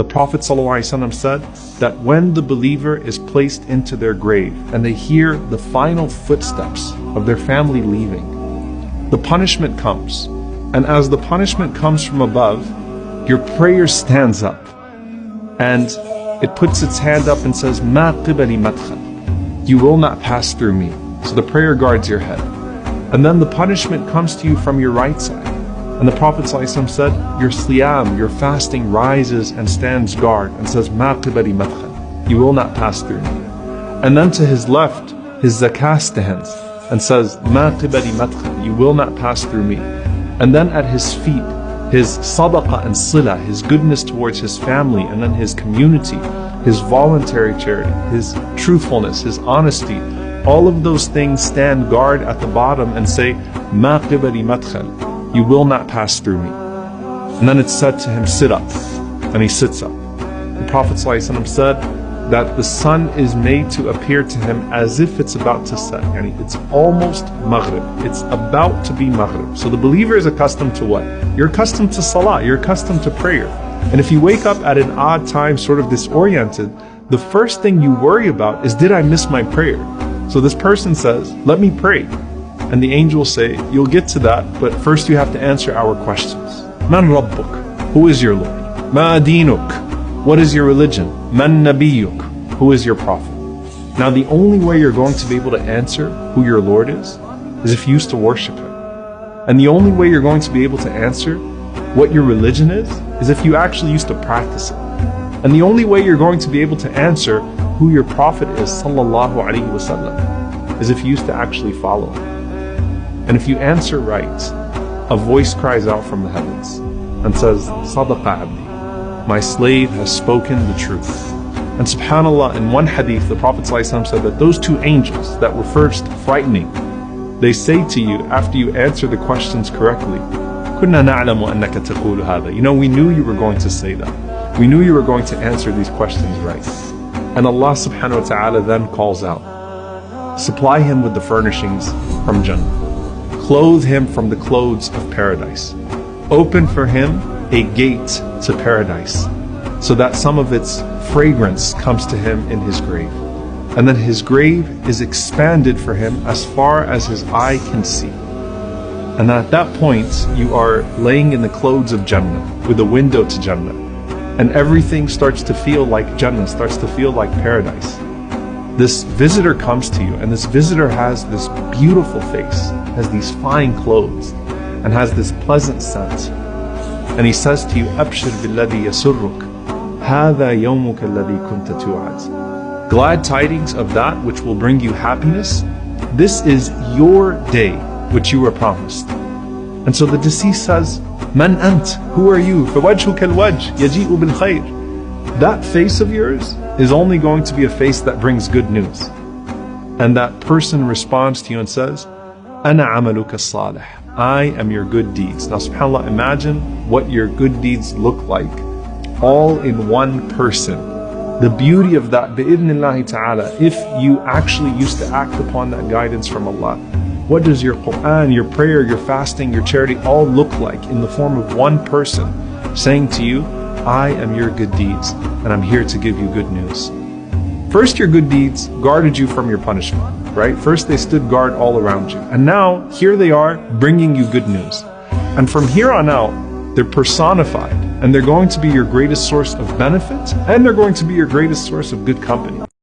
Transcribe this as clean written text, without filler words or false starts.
The Prophet ﷺ said that when the believer is placed into their grave and they hear the final footsteps of their family leaving, the punishment comes. And as the punishment comes from above, your prayer stands up and it puts its hand up and says, "Ma qibali madkhal." You will not pass through me. So the prayer guards your head. And then the punishment comes to you from your right side. And the Prophet ﷺ said, your siyam, your fasting rises and stands guard and says, "Ma qibali madkhal." You will not pass through me. And then to his left, his zakah stands and says, "Ma qibali madkhal." You will not pass through me. And then at his feet, his sadaqah and sila, his goodness towards his family and then his community, his voluntary charity, his truthfulness, his honesty, all of those things stand guard at the bottom and say, "Ma qibali madkhal." You will not pass through me. And then it's said to him, "Sit up." And he sits up. The Prophet ﷺ said that the sun is made to appear to him as if it's about to set. Yani it's almost Maghrib. It's about to be Maghrib. So the believer is accustomed to what? You're accustomed to salah. You're accustomed to prayer. And if you wake up at an odd time, sort of disoriented, the first thing you worry about is, did I miss my prayer? So this person says, "Let me pray." And the angels say, "You'll get to that, but first you have to answer our questions. Man Rabbuk? Who is your Lord? Ma dinuk? What is your religion? Man Nabiyuk? Who is your prophet?" Now the only way you're going to be able to answer who your Lord is if you used to worship Him. And the only way you're going to be able to answer what your religion is if you actually used to practice it. And the only way you're going to be able to answer who your prophet is, sallallahu alaihi wasallam, is if you used to actually follow him. And if you answer right, a voice cries out from the heavens and says, "Sadaqa abdi, my slave has spoken the truth." And subhanAllah, in one hadith, the Prophet ﷺ said that those two angels that were first frightening, they say to you after you answer the questions correctly, "Kunna na'lamu annaka taqulu hadha." You know, we knew you were going to say that. We knew you were going to answer these questions right. And Allah subhanahu wa ta'ala then calls out, supply him with the furnishings from Jannah. Clothe him from the clothes of paradise. Open for him a gate to paradise, so that some of its fragrance comes to him in his grave. And then his grave is expanded for him as far as his eye can see. And at that point, you are laying in the clothes of Jannah, with a window to Jannah. And everything starts to feel like Jannah, starts to feel like paradise. This visitor comes to you, and this visitor has this beautiful face, has these fine clothes, and has this pleasant scent. And he says to you, "Abshir billadhi yasurruk, hadha yawmuka alladhi kunta tu'ad." Glad tidings of that which will bring you happiness. This is your day which you were promised. And so the deceased says, "Man ant? Who are you? فَوَجْهُكَ الْوَجْهِ يَجِيءُ بِالْخَيْرِ." That face of yours is only going to be a face that brings good news. And that person responds to you and says, "Ana amaluka salih." I am your good deeds. Now subhanAllah, imagine what your good deeds look like, all in one person. The beauty of that, bi'idhnillahi ta'ala, if you actually used to act upon that guidance from Allah. What does your Quran, your prayer, your fasting, your charity all look like in the form of one person saying to you, "I am your good deeds, and I'm here to give you good news." First, your good deeds guarded you from your punishment, right? First, they stood guard all around you. And now, here they are bringing you good news. And from here on out, they're personified, and they're going to be your greatest source of benefit, and they're going to be your greatest source of good company.